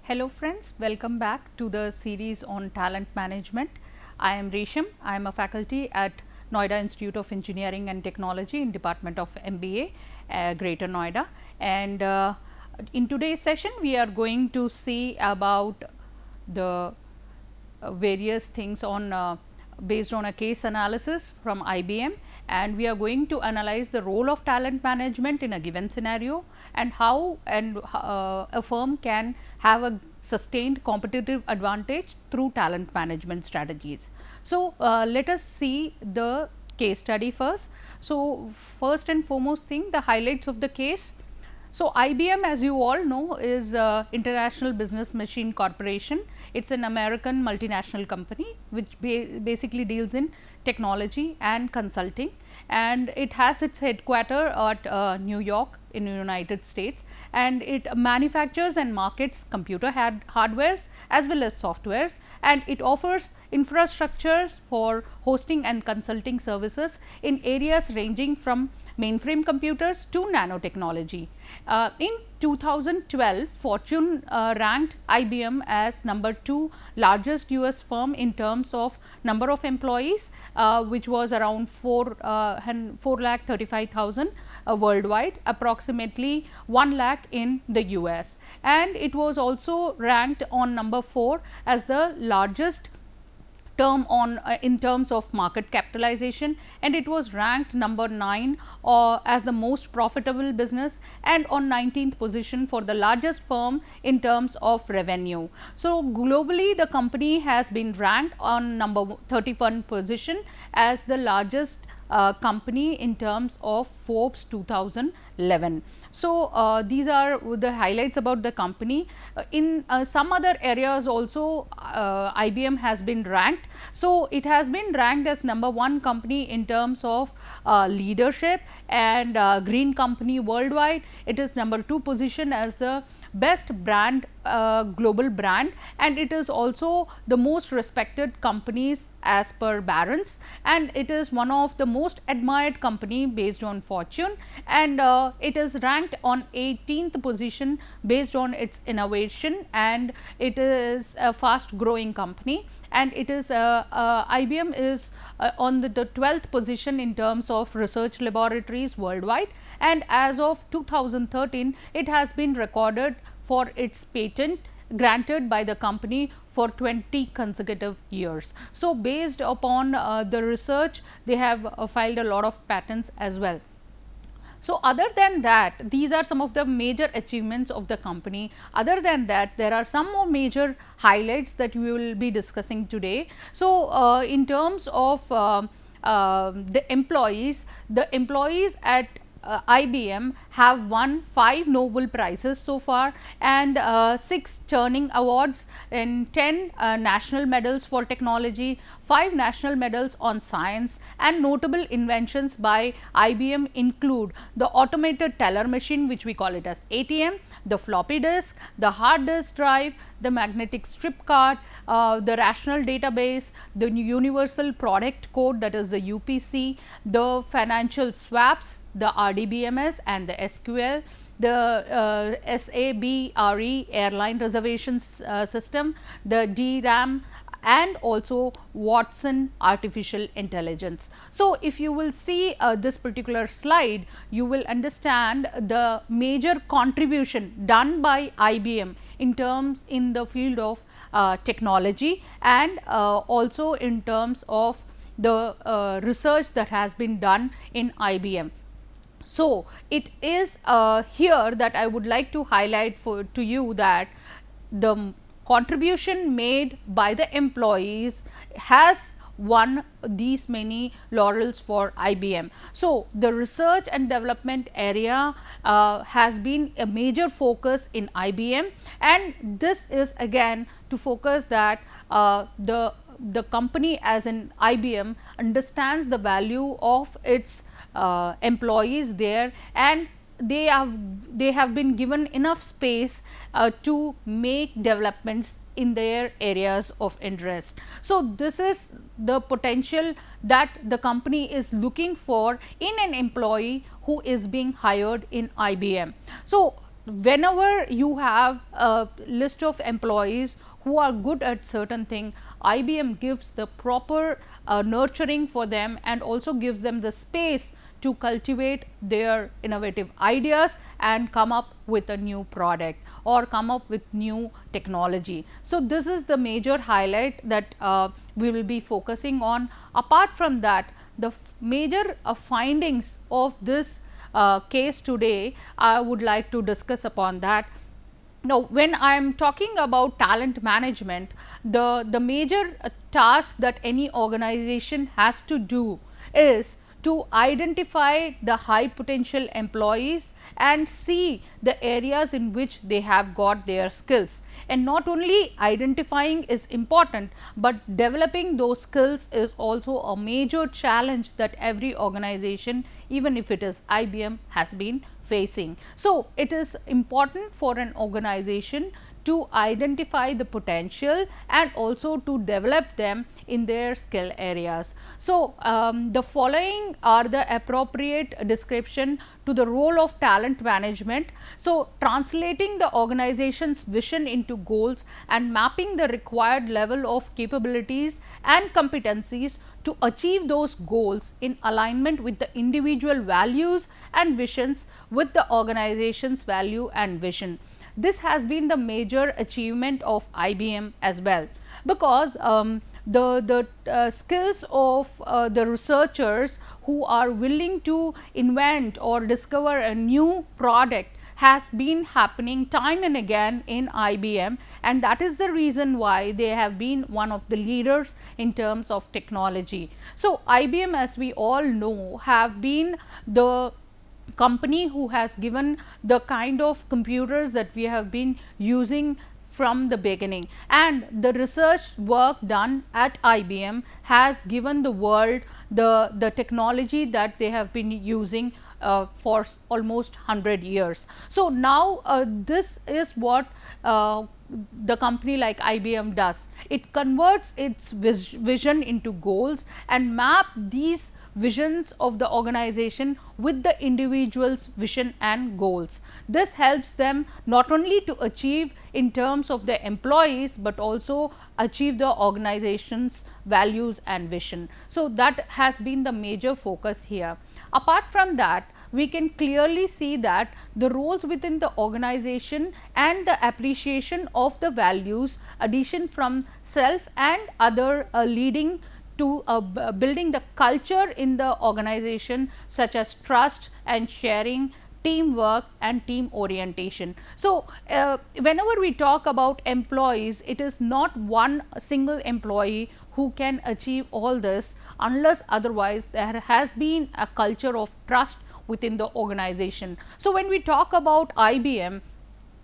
Hello friends, welcome back to the series on talent management. I am Resham. I am a faculty at Noida Institute of Engineering and Technology in Department of MBA, Greater Noida. And in today's session, we are going to see about the various things on based on a case analysis from IBM, and we are going to analyze the role of talent management in a given scenario and how a firm can have a sustained competitive advantage through talent management strategies. So, let us see the case study first. So, first and foremost thing, the highlights of the case. So, IBM, as you all know, is International Business Machine Corporation. It is an American multinational company which basically deals in technology and consulting, and it has its headquarter at New York in the United States, and it manufactures and markets computer hardwares as well as softwares, and it offers infrastructures for hosting and consulting services in areas ranging from mainframe computers to nanotechnology. In 2012, Fortune ranked IBM as number 2 largest US firm in terms of number of employees, which was around 4,35,000 worldwide, approximately 1 lakh in the US, and it was also ranked on number 4 as the largest term on in terms of market capitalization, and it was ranked number 9 as the most profitable business and on 19th position for the largest firm in terms of revenue. So, globally the company has been ranked on number 31 position as the largest company in terms of Forbes 2011. So, these are the highlights about the company. In some other areas also IBM has been ranked. So, it has been ranked as number 1 company in terms of leadership and green company worldwide. It is number 2 position as the best brand, global brand, and it is also the most respected companies as per Barron's, and it is one of the most admired company based on Fortune, and it is ranked on 18th position based on its innovation, and it is a fast growing company, and it is IBM is on the 12th position in terms of research laboratories worldwide, and as of 2013 it has been recorded for its patent granted by the company for 20 consecutive years. So, based upon the research, they have filed a lot of patents as well. So, other than that, these are some of the major achievements of the company. Other than that, there are some more major highlights that we will be discussing today. So, in terms of the employees at IBM have won 5 Nobel Prizes so far, and 6 Turing Awards, and 10 national medals for technology, 5 national medals on science, and notable inventions by IBM include the automated teller machine, which we call it as ATM, the floppy disk, the hard disk drive, the magnetic strip card, the rational database, the universal product code, that is the UPC, the financial swaps, the RDBMS and the SQL, the SABRE airline reservations system, the DRAM, and also Watson artificial intelligence. So, if you will see this particular slide, you will understand the major contribution done by IBM in the field of technology, and also in terms of the research that has been done in IBM. So, it is here that I would like to highlight to you that the contribution made by the employees has won these many laurels for IBM. So, the research and development area has been a major focus in IBM, and this is again to focus that the company as in IBM understands the value of its employees there, and they have been given enough space to make developments in their areas of interest. So, this is the potential that the company is looking for in an employee who is being hired in IBM. So, whenever you have a list of employees who are good at certain thing, IBM gives the proper nurturing for them and also gives them the space to cultivate their innovative ideas and come up with a new product or come up with new technology. So, this is the major highlight that we will be focusing on. Apart from that, the major findings of this case today, I would like to discuss upon that. Now, when I am talking about talent management, the major task that any organization has to do is to identify the high potential employees and see the areas in which they have got their skills. And not only identifying is important, but developing those skills is also a major challenge that every organization, even if it is IBM, has been facing. So, it is important for an organization to identify the potential and also to develop them in their skill areas. So, the following are the appropriate description to the role of talent management. So, translating the organization's vision into goals and mapping the required level of capabilities and competencies to achieve those goals in alignment with the individual values and visions with the organization's value and vision. This has been the major achievement of IBM as well, because the skills of the researchers who are willing to invent or discover a new product has been happening time and again in IBM, and that is the reason why they have been one of the leaders in terms of technology. So, IBM, as we all know, have been the company who has given the kind of computers that we have been using from the beginning, and the research work done at IBM has given the world the technology that they have been using for almost 100 years. So, now this is what the company like IBM does. It converts its vision into goals and map these visions of the organization with the individual's vision and goals. This helps them not only to achieve in terms of their employees, but also achieve the organization's values and vision. So, that has been the major focus here. Apart from that, we can clearly see that the roles within the organization and the appreciation of the values addition from self and other leading to building the culture in the organization, such as trust and sharing, teamwork and team orientation. So, whenever we talk about employees, it is not one single employee who can achieve all this, unless otherwise there has been a culture of trust within the organization. So, when we talk about IBM,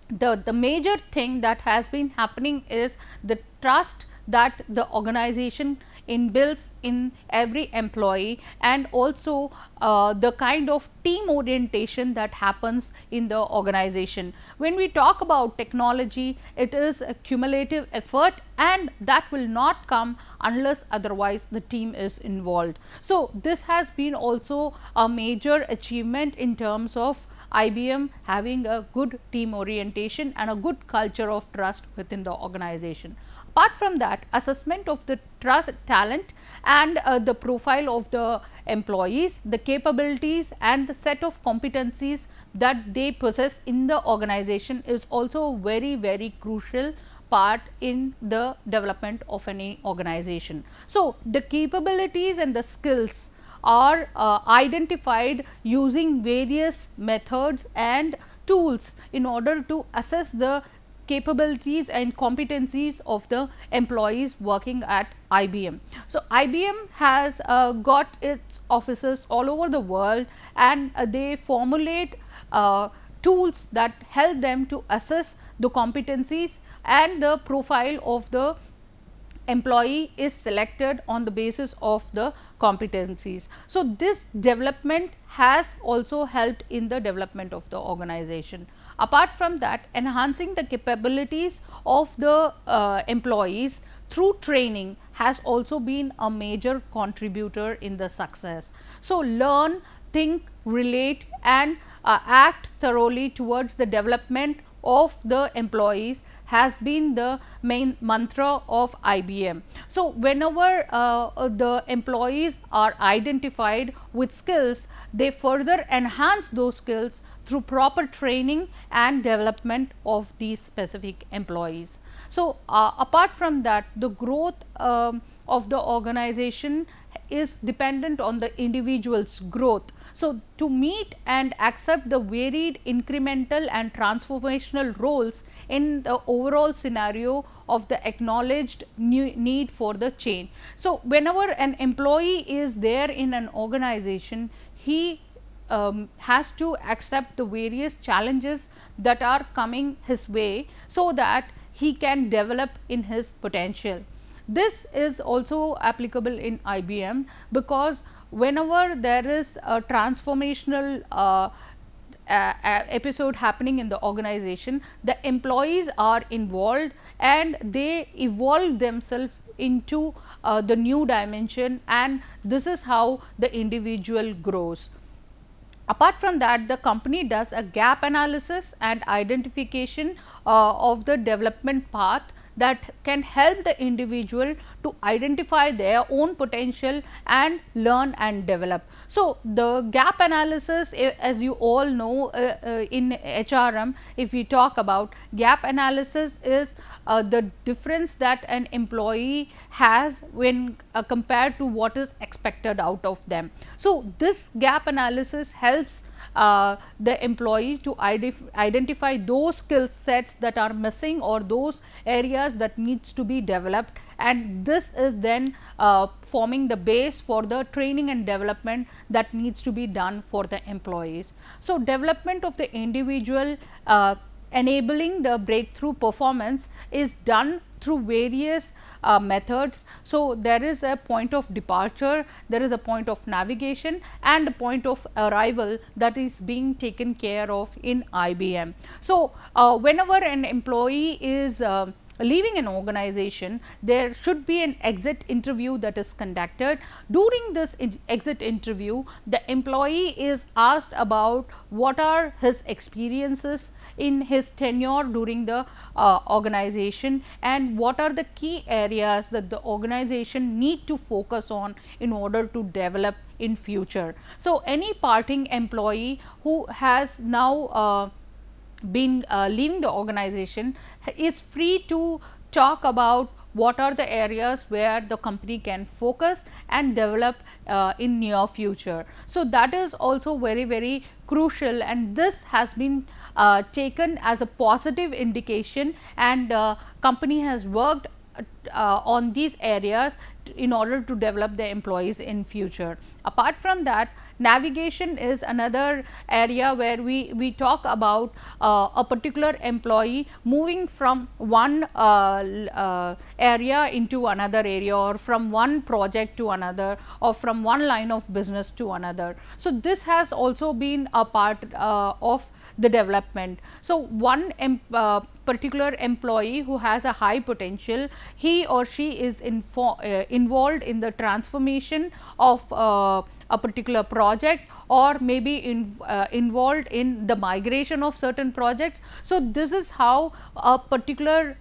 the major thing that has been happening is the trust that the organization inbuilds in every employee, and also the kind of team orientation that happens in the organization. When we talk about technology, it is a cumulative effort, and that will not come unless otherwise the team is involved. So, this has been also a major achievement in terms of IBM having a good team orientation and a good culture of trust within the organization. Apart from that, assessment of the trust talent and the profile of the employees, the capabilities and the set of competencies that they possess in the organization is also very crucial part in the development of any organization. So, the capabilities and the skills are identified using various methods and tools in order to assess the capabilities and competencies of the employees working at IBM. So, IBM has got its offices all over the world, and they formulate tools that help them to assess the competencies, and the profile of the employee is selected on the basis of the competencies. So, this development has also helped in the development of the organization. Apart from that, enhancing the capabilities of the employees through training has also been a major contributor in the success. So, learn, think, relate and act thoroughly towards the development of the employees has been the main mantra of IBM. So, whenever the employees are identified with skills, they further enhance those skills through proper training and development of these specific employees. So, apart from that, the growth of the organization is dependent on the individual's growth. So, to meet and accept the varied incremental and transformational roles in the overall scenario of the acknowledged need for the change. So, whenever an employee is there in an organization, he has to accept the various challenges that are coming his way, so that he can develop in his potential. This is also applicable in IBM, because whenever there is a transformational episode happening in the organization, the employees are involved and they evolve themselves into the new dimension, and this is how the individual grows. Apart from that, the company does a gap analysis and identification of the development path that can help the individual to identify their own potential and learn and develop. So, the gap analysis, as you all know, in HRM, if we talk about gap analysis, is the difference that an employee has when compared to what is expected out of them. So, this gap analysis helps the employee to identify those skill sets that are missing or those areas that needs to be developed, and this is then forming the base for the training and development that needs to be done for the employees. So, development of the individual enabling the breakthrough performance is done through various methods. So, there is a point of departure, there is a point of navigation and a point of arrival that is being taken care of in IBM. So, whenever an employee is leaving an organization, there should be an exit interview that is conducted. During this exit interview, the employee is asked about what are his experiences in his tenure during the organization, and what are the key areas that the organization need to focus on in order to develop in future. So, any parting employee who has now been leaving the organization is free to talk about what are the areas where the company can focus and develop in near future. So, that is also very crucial, and this has been taken as a positive indication, and company has worked on these areas in order to develop the employees in future. Apart from that, navigation is another area where we talk about a particular employee moving from one area into another area, or from one project to another, or from one line of business to another. So, this has also been a part of the development. So, one particular employee who has a high potential, he or she is involved in the transformation of a particular project, or maybe involved in the migration of certain projects. So, this is how a particular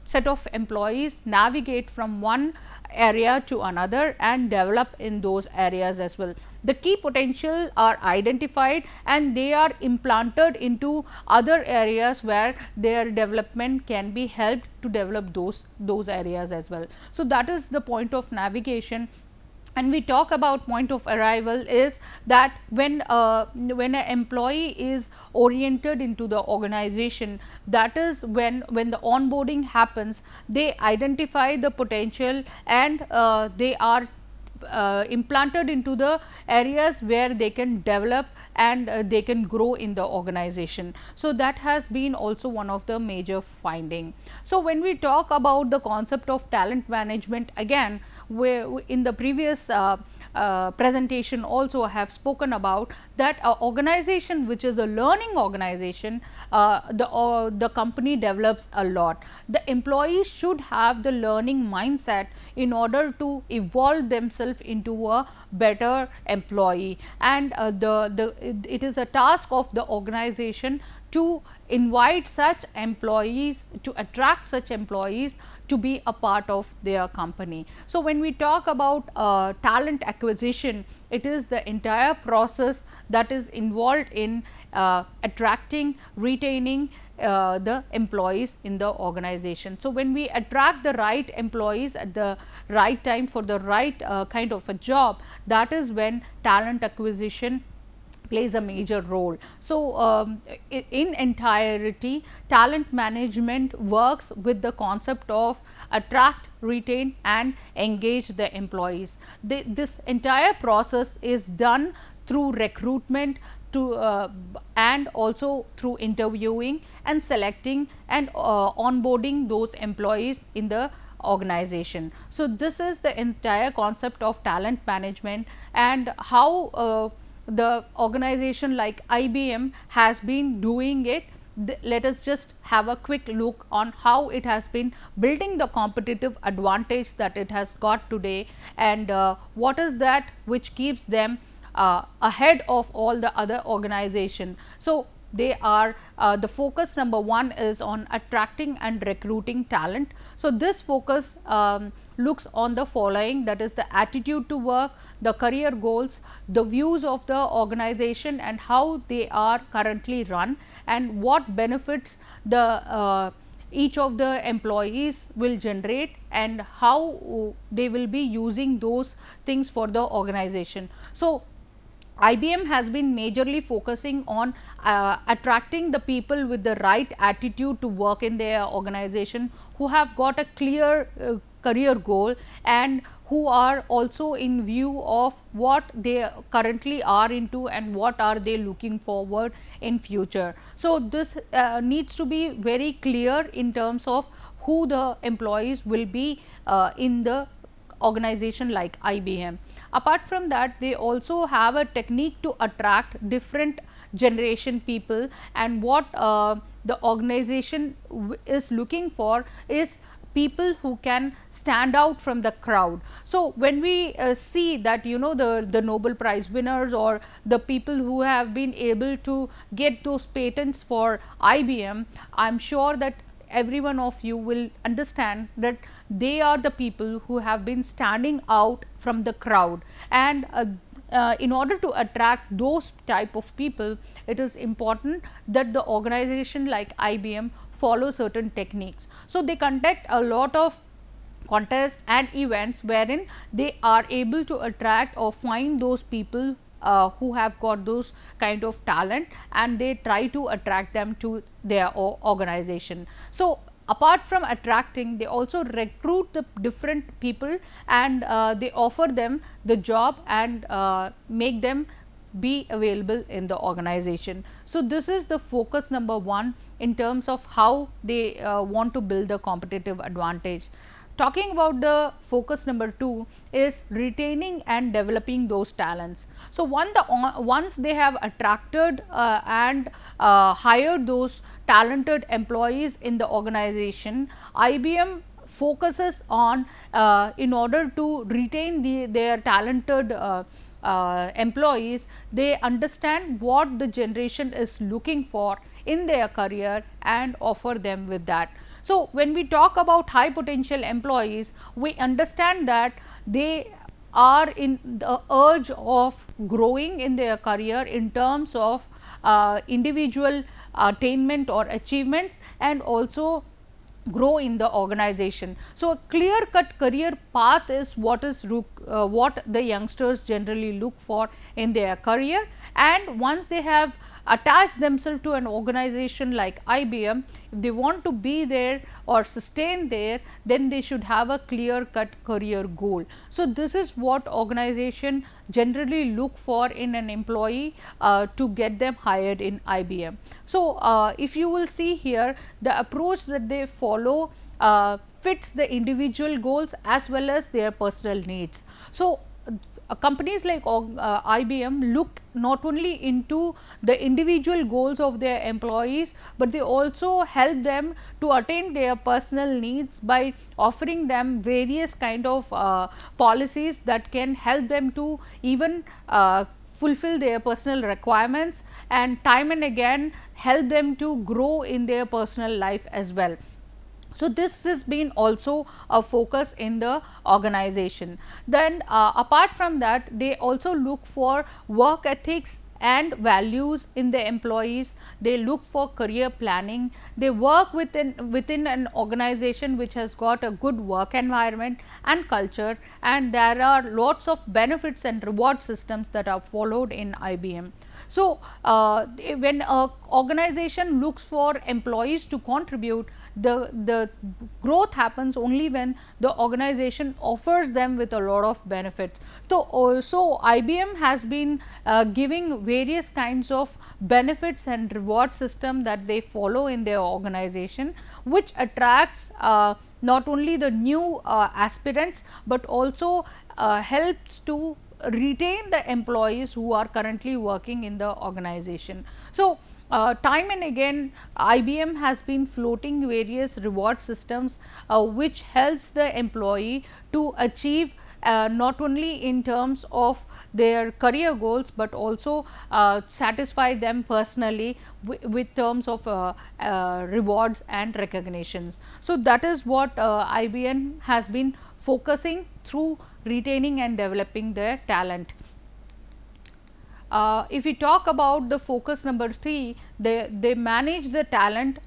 set of employees navigate from one area to another and develop in those areas as well. The key potential are identified and they are implanted into other areas where their development can be helped to develop those areas as well. So, that is the point of navigation. And we talk about point of arrival is that when an employee is oriented into the organization, that is when the onboarding happens, they identify the potential and they are implanted into the areas where they can develop and they can grow in the organization. So, that has been also one of the major finding. So, when we talk about the concept of talent management, again where in the previous presentation also I have spoken about, that a organization which is a learning organization, the company develops a lot. The employees should have the learning mindset in order to evolve themselves into a better employee, and it is a task of the organization to invite such employees, to attract such employees to be a part of their company. So, when we talk about talent acquisition, it is the entire process that is involved in attracting, retaining the employees in the organization. So, when we attract the right employees at the right time for the right kind of a job, that is when talent acquisition plays a major role. So, in entirety, talent management works with the concept of attract, retain and engage the employees. This entire process is done through recruitment, and also through interviewing and selecting and onboarding those employees in the organization. So, this is the entire concept of talent management, and how the organization like IBM has been doing it. Let us just have a quick look on how it has been building the competitive advantage that it has got today, and what is that which keeps them ahead of all the other organization. So, they are the focus number one is on attracting and recruiting talent. So, this focus looks on the following, that is the attitude to work, the career goals, the views of the organization and how they are currently run, and what benefits the each of the employees will generate, and how they will be using those things for the organization. So, IBM has been majorly focusing on attracting the people with the right attitude to work in their organization, who have got a clear career goal and who are also in view of what they currently are into and what are they looking forward in future. So, this needs to be very clear in terms of who the employees will be in the organization like IBM. Apart from that, they also have a technique to attract different generation people, and what the organization is looking for is people who can stand out from the crowd. So, when we see that the Nobel Prize winners or the people who have been able to get those patents for IBM, I am sure that every one of you will understand that they are the people who have been standing out from the crowd, and in order to attract those type of people, it is important that the organization like IBM follow certain techniques. So, they conduct a lot of contests and events wherein they are able to attract or find those people who have got those kind of talent, and they try to attract them to their organization. So, apart from attracting, they also recruit the different people, and they offer them the job and make them be available in the organization. So, this is the focus number one in terms of how they want to build the competitive advantage. Talking about the focus number two is retaining and developing those talents. So, once they have attracted and hired those talented employees in the organization, IBM focuses on in order to retain their talented employees, they understand what the generation is looking for in their career and offer them with that. So, when we talk about high potential employees, we understand that they are in the urge of growing in their career in terms of individual attainment or achievements, and also grow in the organization. So, a clear cut career path is what the youngsters generally look for in their career, and once they have attach themselves to an organization like IBM, if they want to be there or sustain there, then they should have a clear cut career goal. So, this is what organization generally look for in an employee to get them hired in IBM. So, if you will see here, the approach that they follow fits the individual goals as well as their personal needs. So, companies like IBM look not only into the individual goals of their employees, but they also help them to attain their personal needs by offering them various kind of policies that can help them to even fulfill their personal requirements, and time and again help them to grow in their personal life as well. So, this has been also a focus in the organization. Then apart from that, they also look for work ethics and values in the employees. They look for career planning. They work within an organization which has got a good work environment and culture, and there are lots of benefits and reward systems that are followed in IBM. So, when a organization looks for employees to contribute, the growth happens only when the organization offers them with a lot of benefits. So IBM has been giving various kinds of benefits and reward system that they follow in their organization, which attracts not only the new aspirants, but also helps to retain the employees who are currently working in the organization. So, time and again IBM has been floating various reward systems which helps the employee to achieve not only in terms of their career goals, but also satisfy them personally with terms of rewards and recognitions. So, that is what IBM has been focusing through retaining and developing their talent. If we talk about the focus number 3, they manage the talent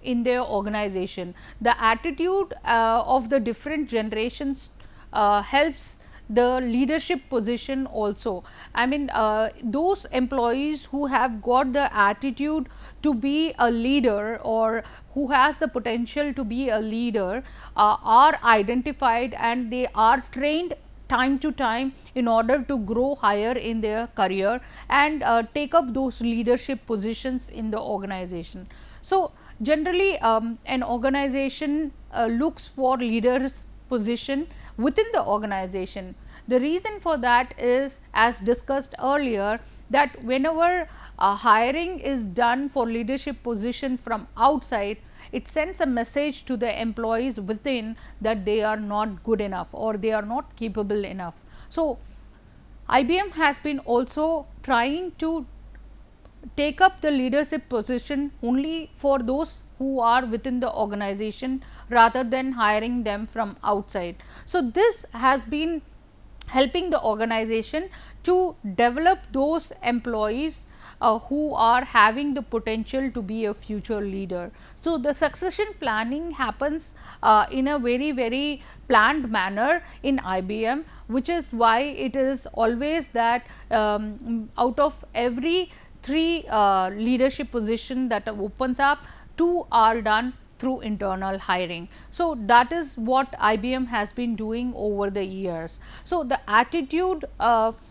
in their organization. The attitude of the different generations helps the leadership position also. I mean, those employees who have got the attitude to be a leader, or who has the potential to be a leader, are identified and they are trained time to time in order to grow higher in their career and take up those leadership positions in the organization. So, generally an organization looks for leaders position within the organization. The reason for that is, as discussed earlier, that whenever hiring is done for leadership position from outside, it sends a message to the employees within that they are not good enough or they are not capable enough. So, IBM has been also trying to take up the leadership position only for those who are within the organization rather than hiring them from outside. So, this has been helping the organization to develop those employees who are having the potential to be a future leader. So, the succession planning happens in a very planned manner in IBM, which is why it is always that out of every 3 leadership position that opens up, 2 are done through internal hiring. So, that is what IBM has been doing over the years. So, the attitude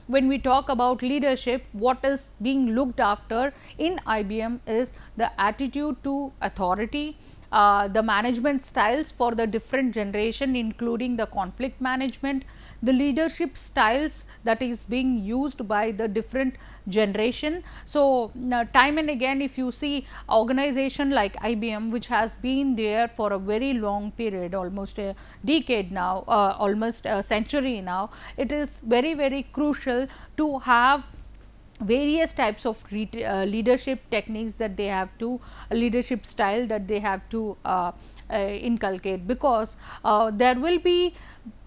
when we talk about leadership, what is being looked after in IBM is the attitude to authority, the management styles for the different generation, including the conflict management, the leadership styles that is being used by the different generation. So, time and again if you see organization like IBM, which has been there for a very long period, almost a decade now, almost a century now, it is very crucial to have various types of leadership techniques that they have to, leadership style that they have to inculcate, because there will be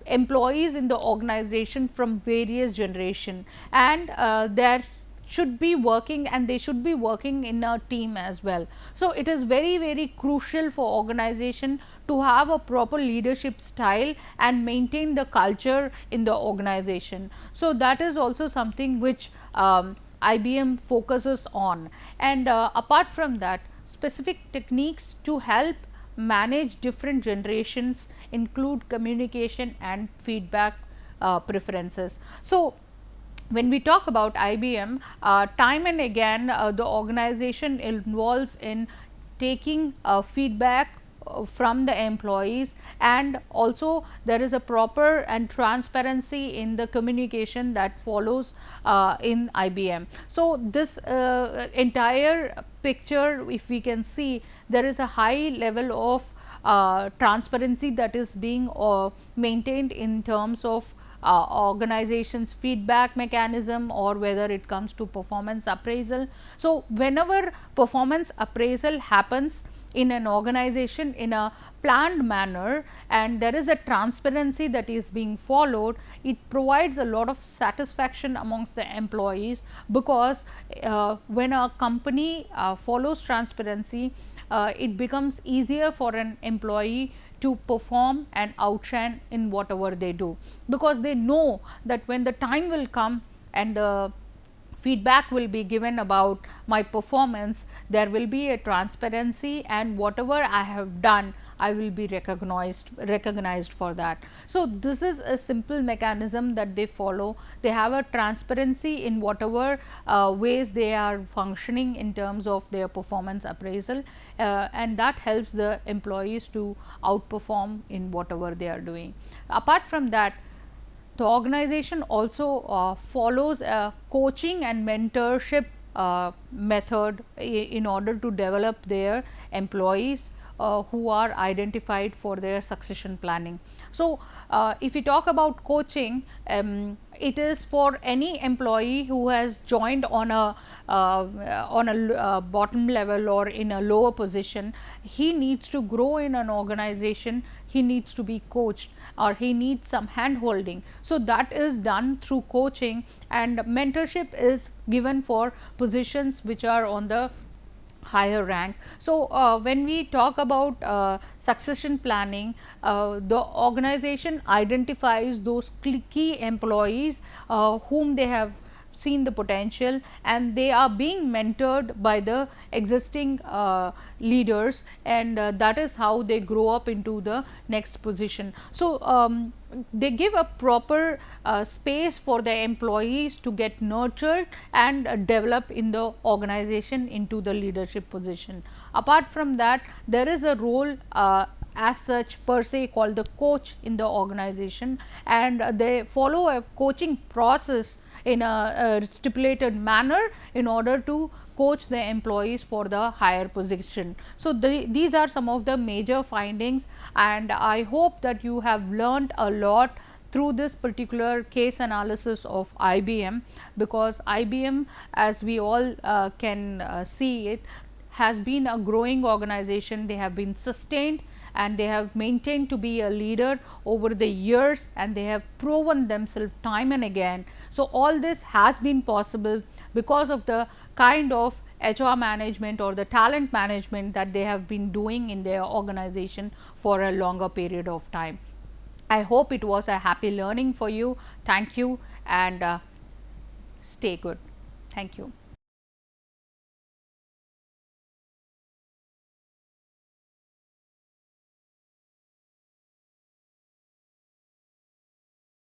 employees in the organization from various generation, and there should be working, and they should be working in a team as well. So, it is very crucial for organization to have a proper leadership style and maintain the culture in the organization. So, that is also something which IBM focuses on, and apart from that, specific techniques to help manage different generations include communication and feedback preferences. So, when we talk about IBM, time and again the organization involves in taking feedback from the employees, and also there is a proper and transparency in the communication that follows in IBM. So, this entire picture, if we can see, there is a high level of transparency that is being maintained in terms of organization's feedback mechanism, or whether it comes to performance appraisal. So, whenever performance appraisal happens in an organization in a planned manner and there is a transparency that is being followed, it provides a lot of satisfaction amongst the employees, because when a company follows transparency, it becomes easier for an employee to perform and outshine in whatever they do, because they know that when the time will come and the feedback will be given about my performance, there will be a transparency, and whatever I have done, I will be recognized for that. So, this is a simple mechanism that they follow. They have a transparency in whatever ways they are functioning in terms of their performance appraisal, and that helps the employees to outperform in whatever they are doing. Apart from that, the organization also follows a coaching and mentorship method in order to develop their employees who are identified for their succession planning. So, if we talk about coaching, it is for any employee who has joined on a bottom level or in a lower position. He needs to grow in an organization, he needs to be coached, or he needs some hand holding. So, that is done through coaching, and mentorship is given for positions which are on the higher rank. So, when we talk about succession planning, the organization identifies those key employees whom they have seen the potential, and they are being mentored by the existing leaders, and that is how they grow up into the next position. So, they give a proper space for the employees to get nurtured and develop in the organization into the leadership position. Apart from that, there is a role as such per se called the coach in the organization, and they follow a coaching process in a stipulated manner in order to coach the employees for the higher position. So, these are some of the major findings, and I hope that you have learned a lot through this particular case analysis of IBM, because IBM, as we all can see it, has been a growing organization. They have been sustained and they have maintained to be a leader over the years, and they have proven themselves time and again. So, all this has been possible because of the kind of HR management or the talent management that they have been doing in their organization for a longer period of time. I hope it was a happy learning for you. Thank you, and stay good. Thank you.